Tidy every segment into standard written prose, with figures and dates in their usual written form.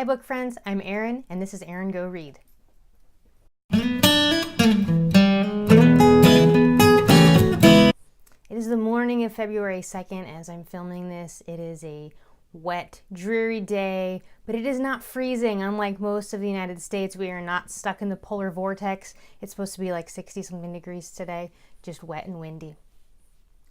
Hi book friends, I'm Erin, and this is Erin Go Read. It is the morning of February 2nd as I'm filming this. It is a wet, dreary day, but it is not freezing. Unlike most of the United States, we are not stuck in the polar vortex. It's supposed to be like 60-something degrees today, just wet and windy.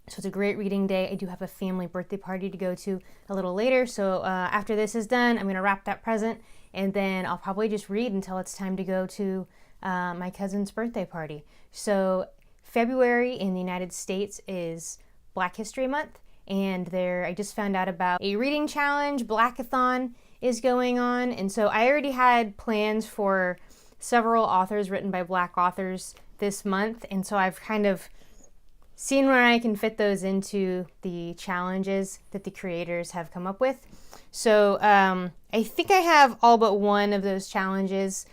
So it's a great reading day. I do have a family birthday party to go to a little later. So after this is done, I'm going to wrap that present, and then I'll probably just read until it's time to go to my cousin's birthday party. So February in the United States is Black History Month, and I just found out about a reading challenge. Blackathon is going on, and so I already had plans for several authors written by Black authors this month, and so I've kind of seen where I can fit those into the challenges that the creators have come up with. So I think I have all but one of those challenges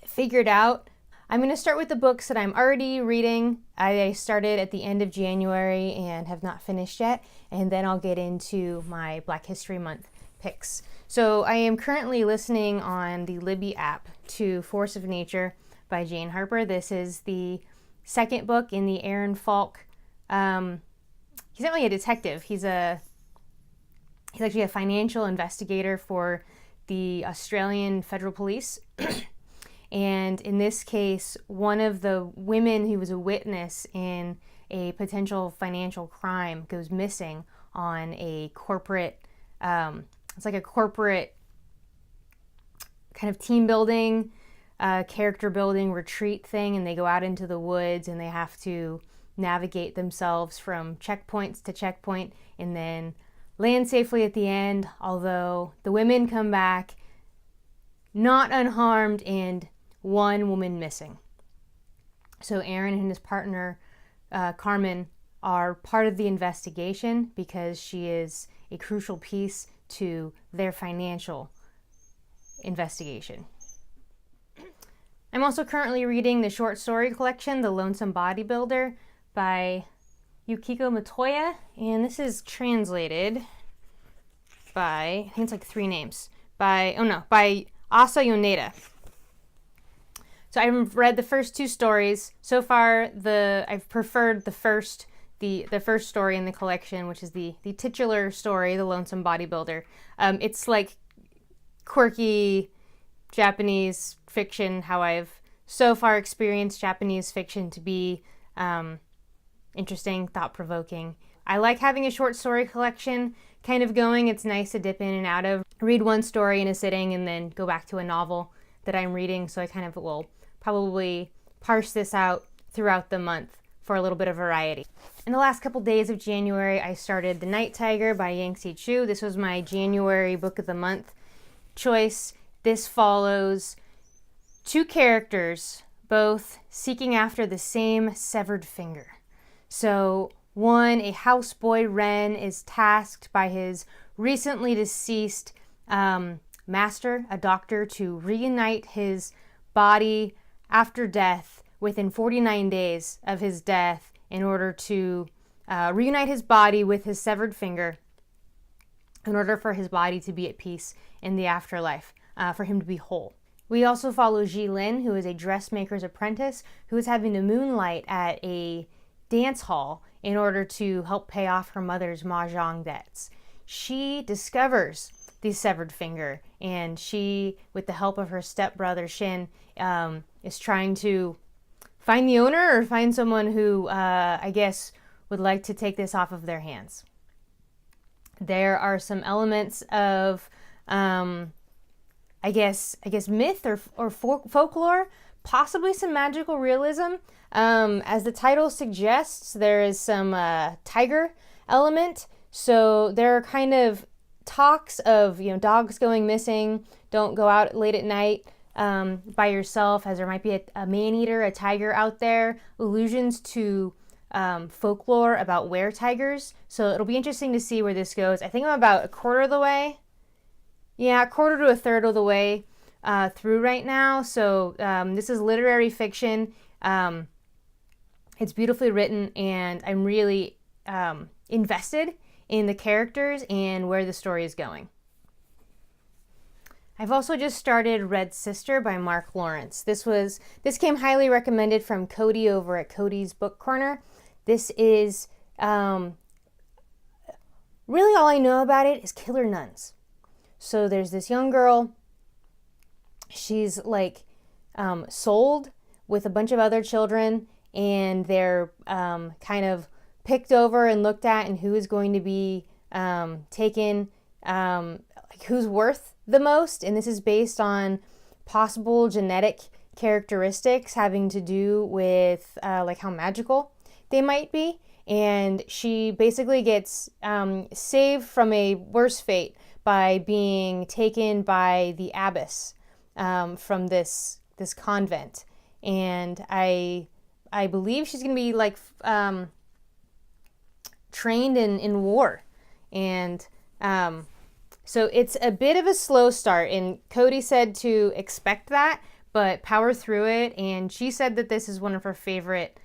figured out. I'm going to start with the books that I'm already reading. I started at the end of January and have not finished yet, and then I'll get into my Black History Month picks. So I am currently listening on the Libby app to Force of Nature by Jane Harper. This is the second book in the Aaron Falk. He's not really a detective. He's actually a financial investigator for the Australian Federal Police. And in this case, one of the women who was a witness in a potential financial crime goes missing on a corporate, it's like a corporate kind of team building, character building retreat thing, and they go out into the woods and they have to navigate themselves from checkpoints to checkpoint and then land safely at the end, although the women come back not unharmed and one woman missing. So Erin and his partner Carmen are part of the investigation because she is a crucial piece to their financial investigation. I'm also currently reading the short story collection, The Lonesome Bodybuilder by Yukiko Motoya, and this is translated by, I think it's like 3 names, by Asa Yoneda. So I've read the first 2 stories. So far, I've preferred the first story in the collection, which is the titular story, The Lonesome Bodybuilder. It's like quirky Japanese fiction, how I've so far experienced Japanese fiction to be interesting, thought-provoking. I like having a short story collection kind of going. It's nice to dip in and out of. Read one story in a sitting and then go back to a novel that I'm reading, so I kind of will probably parse this out throughout the month for a little bit of variety. In the last couple days of January, I started The Night Tiger by Yangsze Choo. This was my January book of the month choice. This follows 2 characters, both seeking after the same severed finger. So one, a houseboy, Ren, is tasked by his recently deceased master, a doctor, to reunite his body after death within 49 days of his death in order to reunite his body with his severed finger in order for his body to be at peace in the afterlife, for him to be whole. We also follow Ji Lin, who is a dressmaker's apprentice who is having to moonlight at a dance hall in order to help pay off her mother's mahjong debts. She discovers the severed finger, and she, with the help of her stepbrother Shin, is trying to find the owner or find someone who, I guess, would like to take this off of their hands. There are some elements of, I guess myth or folklore, possibly some magical realism. As the title suggests, there is some tiger element. So there are kind of talks of, dogs going missing, don't go out late at night by yourself, as there might be a man-eater, a tiger out there, allusions to folklore about were-tigers. So it'll be interesting to see where this goes. I think I'm about a quarter of the way. Yeah, a quarter to a third of the way through right now. So this is literary fiction. It's beautifully written, and I'm really invested in the characters and where the story is going. I've also just started Red Sister by Mark Lawrence. This came highly recommended from Cody over at Cody's Book Corner. This is really all I know about it is killer nuns. So there's this young girl. She's like sold with a bunch of other children, and they're kind of picked over and looked at, and who is going to be taken, like who's worth the most. And this is based on possible genetic characteristics having to do with like how magical they might be. And she basically gets saved from a worse fate by being taken by the abbess from this convent. And I believe she's going to be like trained in war. And so it's a bit of a slow start, and Cody said to expect that, but power through it. And she said that this is one of her favorite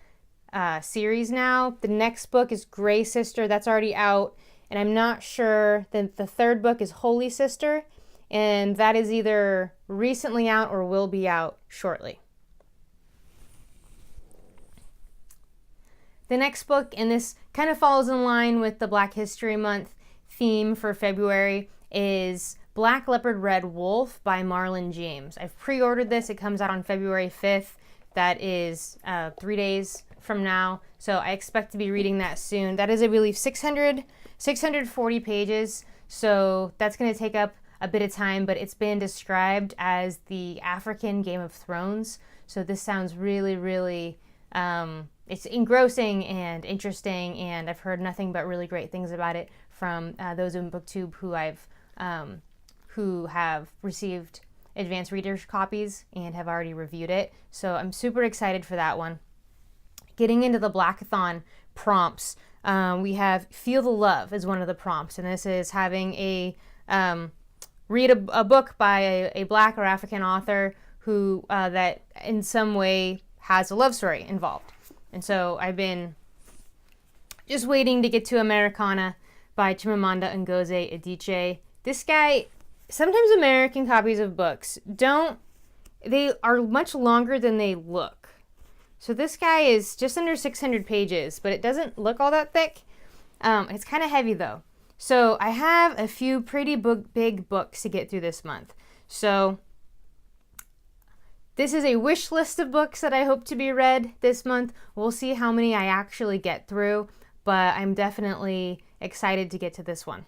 series now. The next book is Gray Sister. That's already out. And I'm not sure that the third book is Holy Sister, and that is either recently out or will be out shortly. The next book, and this kind of falls in line with the Black History Month theme for February, is Black Leopard Red Wolf by Marlon James. I've pre-ordered this. It comes out on February 5th. That is 3 days from now. So I expect to be reading that soon. That is, I believe, 640 pages. So that's going to take up a bit of time, but it's been described as the African Game of Thrones. So this sounds really, really, it's engrossing and interesting, and I've heard nothing but really great things about it from those in BookTube who have received advanced readers copies and have already reviewed it. So I'm super excited for that one. Getting into the blackathon prompts, we have Feel the Love is one of the prompts, and this is having a read a book by a Black or African author who that in some way has a love story involved. And so I've been just waiting to get to Americanah by Chimamanda Ngozi Adichie. This guy, sometimes American copies of books they are much longer than they look. So this guy is just under 600 pages, but it doesn't look all that thick. It's kind of heavy though. So I have a few pretty big books to get through this month. So this is a wish list of books that I hope to be read this month. We'll see how many I actually get through, but I'm definitely excited to get to this one.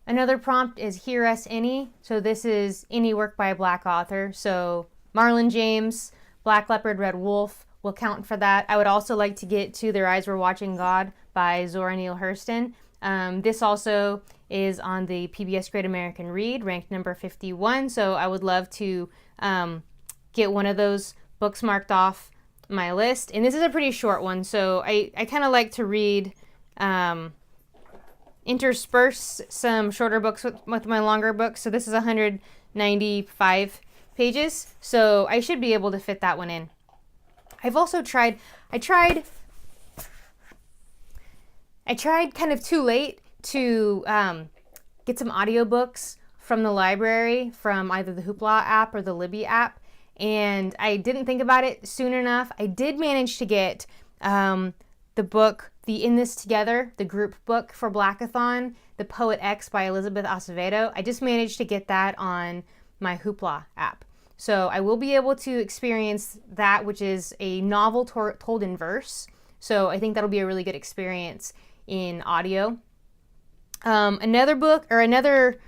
Another prompt is Hear Us Any. So this is any work by a Black author. So Marlon James, Black Leopard Red Wolf will count for that. I would also like to get to Their Eyes Were Watching God by Zora Neale Hurston. This also is on the PBS Great American Read, ranked number 51. So I would love to get one of those books marked off my list. And this is a pretty short one, so I kind of like to read, intersperse some shorter books with my longer books. So this is 195 pages, so I should be able to fit that one in. I've also tried kind of too late to get some audiobooks from the library, from either the Hoopla app or the Libby app, and I didn't think about it soon enough. I did manage to get the book, the In This Together, the group book for Blackathon, The Poet X by Elizabeth Acevedo. I just managed to get that on my Hoopla app. So I will be able to experience that, which is a novel told in verse. So I think that'll be a really good experience in audio. Another book, or another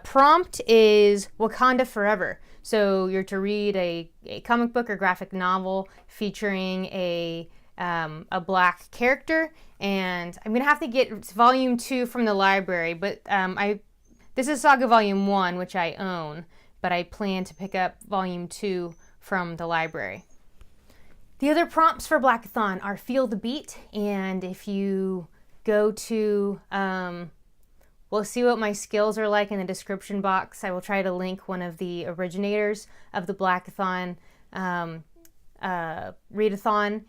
prompt is Wakanda Forever. So you're to read a comic book or graphic novel featuring a Black character, and I'm gonna have to get volume 2 from the library, but this is Saga volume 1, which I own, but I plan to pick up volume 2 from the library. The other prompts for Blackathon are Feel the Beat, and if you go to, we'll see what my skills are like in the description box. I will try to link one of the originators of the Blackathon readathon.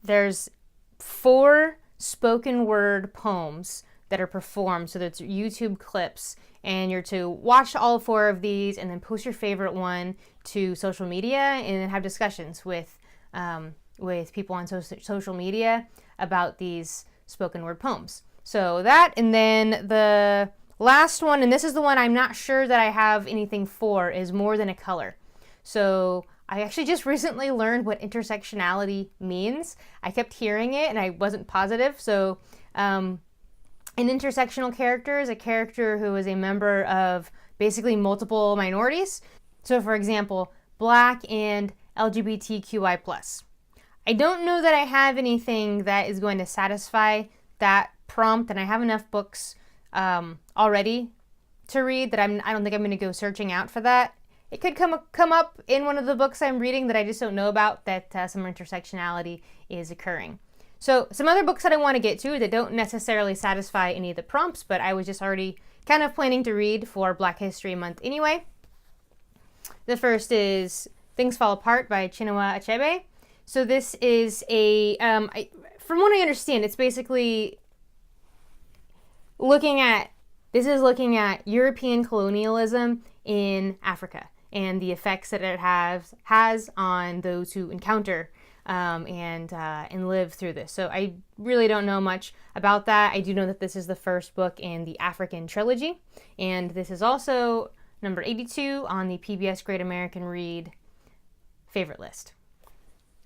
There's 4 spoken word poems that are performed. So that's YouTube clips, and you're to watch all 4 of these and then post your favorite one to social media and then have discussions with people on social media about these spoken word poems. So that, and then the last one, and this is the one I'm not sure that I have anything for, is More Than a Color. So I actually just recently learned what intersectionality means. I kept hearing it and I wasn't positive. So an intersectional character is a character who is a member of basically multiple minorities. So for example, Black and LGBTQI+. I don't know that I have anything that is going to satisfy that prompt, and I have enough books already to read that I don't think I'm going to go searching out for that. It could come up in one of the books I'm reading that I just don't know about, that some intersectionality is occurring. So some other books that I want to get to that don't necessarily satisfy any of the prompts, but I was just already kind of planning to read for Black History Month anyway. The first is Things Fall Apart by Chinua Achebe. So this is from what I understand, it's basically looking at European colonialism in Africa and the effects that it has on those who encounter and live through this. So I really don't know much about that. I do know that this is the first book in the African trilogy, and this is also number 82 on the PBS Great American Read favorite list.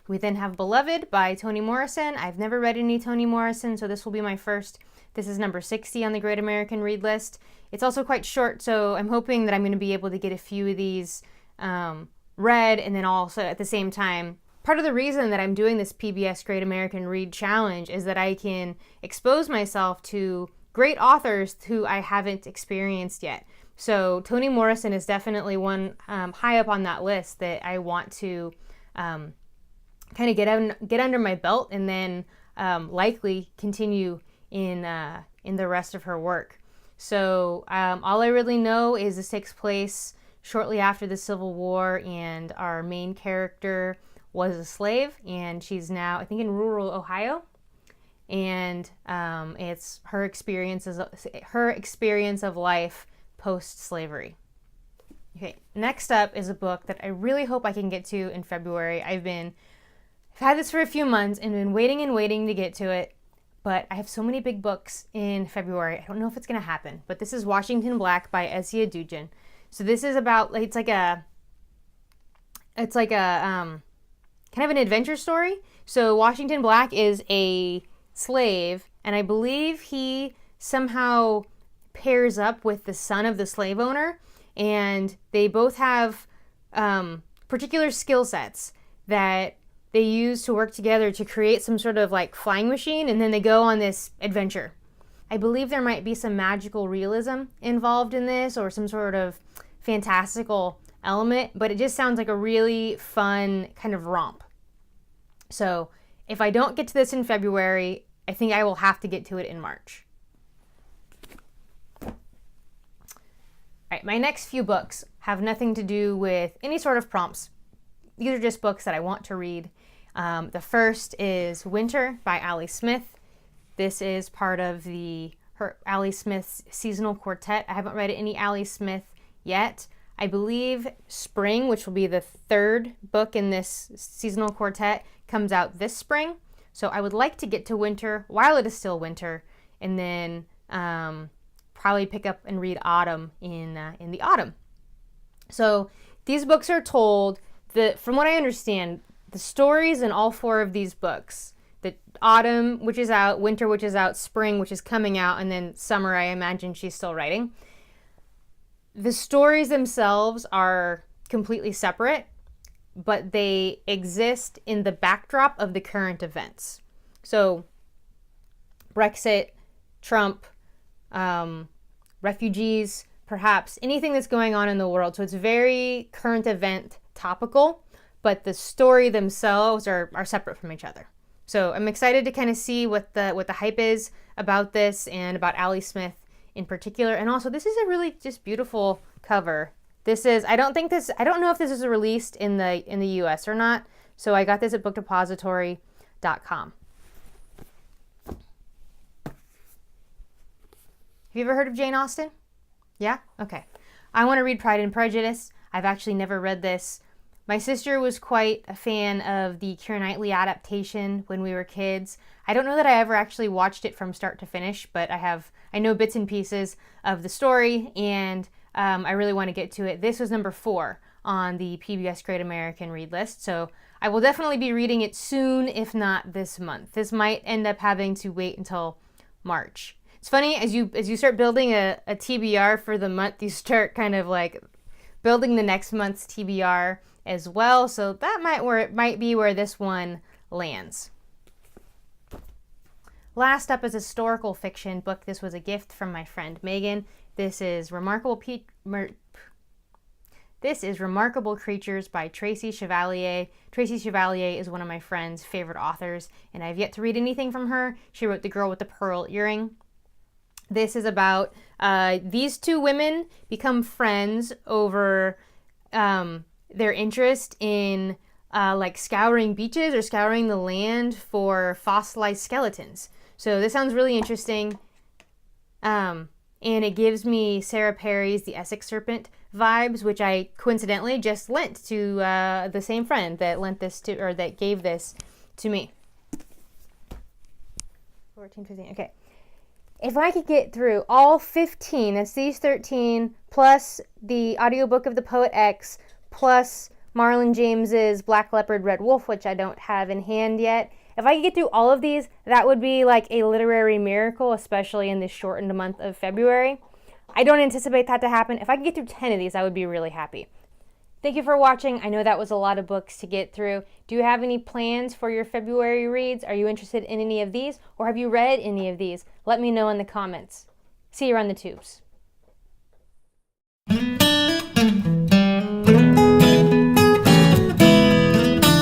We then have Beloved by Toni Morrison. I've never read any Toni Morrison, so this will be my first. This is number 60 on the Great American Read list. It's also quite short, so I'm hoping that I'm going to be able to get a few of these read, and then also at the same time, part of the reason that I'm doing this PBS Great American Read Challenge is that I can expose myself to great authors who I haven't experienced yet. So Toni Morrison is definitely one high up on that list that I want to kind of get under my belt, and then likely continue in the rest of her work. So all I really know is this takes place shortly after the Civil War, and our main character was a slave, and she's now, I think, in rural Ohio, and it's her experience of life post-slavery. Okay, next up is a book that I really hope I can get to in February. I've had this for a few months and been waiting to get to it, but I have so many big books in February. I don't know if it's going to happen, but this is Washington Black by Edugyan. So this is about, it's like a kind of an adventure story. So Washington Black is a slave, and I believe he somehow pairs up with the son of the slave owner, and they both have particular skill sets that they use to work together to create some sort of like flying machine, and then they go on this adventure. I believe there might be some magical realism involved in this, or some sort of fantastical element, but it just sounds like a really fun kind of romp. So if I don't get to this in February, I think I will have to get to it in March. All right, my next few books have nothing to do with any sort of prompts. These are just books that I want to read. The first is Winter by Ali Smith. This is part of Ali Smith's seasonal quartet. I haven't read any Ali Smith yet. I believe Spring, which will be the third book in this seasonal quartet, comes out this spring. So I would like to get to Winter while it is still winter, and then probably pick up and read Autumn in the autumn. So these books are told, from what I understand, the stories in all 4 of these books, the Autumn, which is out, Winter, which is out, Spring, which is coming out, and then Summer, I imagine she's still writing. The stories themselves are completely separate, but they exist in the backdrop of the current events. So Brexit, Trump, refugees, perhaps anything that's going on in the world. So it's very current event topical, but the story themselves are separate from each other. So I'm excited to kind of see what the hype is about this, and about Ali Smith in particular. And also, this is a really just beautiful cover. This is, I don't know if this is released in the US or not. So I got this at bookdepository.com. you ever heard of Jane Austen? Yeah? Okay. I want to read Pride and Prejudice. I've actually never read this. My sister was quite a fan of the Keira Knightley adaptation when we were kids. I don't know that I ever actually watched it from start to finish, but I know bits and pieces of the story, and I really want to get to it. This was number 4 on the PBS Great American Read list, so I will definitely be reading it soon, if not this month. This might end up having to wait until March. It's funny, as you start building a TBR for the month, you start kind of like building the next month's TBR as well, so that might be where this one lands. Last up is a historical fiction book. This was a gift from my friend Megan. This is Remarkable Creatures by Tracy Chevalier. Tracy Chevalier is one of my friend's favorite authors, and I've yet to read anything from her. She wrote The Girl with the Pearl Earring. This is about these two women become friends over their interest in like scouring beaches or scouring the land for fossilized skeletons. So this sounds really interesting. And it gives me Sarah Perry's The Essex Serpent vibes, which I coincidentally just lent to the same friend that lent this to, or that gave this to me. 14, 15, okay. If I could get through all 15, it's these 13, plus the audiobook of The Poet X, plus Marlon James's Black Leopard, Red Wolf, which I don't have in hand yet. If I could get through all of these, that would be like a literary miracle, especially in this shortened month of February. I don't anticipate that to happen. If I could get through 10 of these, I would be really happy. Thank you for watching. I know that was a lot of books to get through. Do you have any plans for your February reads? Are you interested in any of these? Or have you read any of these? Let me know in the comments. See you on the tubes.